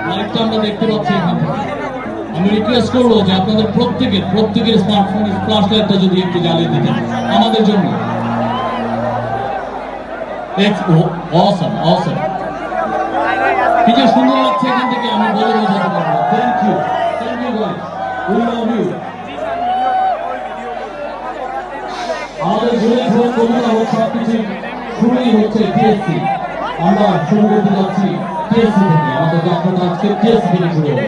লাইভটা আমরা দেখতে পাচ্ছি এখানে। আমি রিকোয়েস্ট করবো যে আপনাদের প্রত্যেকের স্মার্টফোনের ফ্ল্যাশ লাইটটা যদি একটু জ্বালিয়ে দিতেন আমাদের জন্য। অসাম অসাম, কি যে সুন্দর লাগছে এখান থেকে আমি বলে বোঝাতে পারবো। Thank you guys, we love you. আমাদের জুলাই ঘোষ কবিতা হোক সবকিছু শুরুই হচ্ছে টিএসসি। আমরা শুরু করতে যাচ্ছি টিএসসি থেকে, আমাদের যাত্রাটা আজকে টিএসসি থেকে শুরু হবে।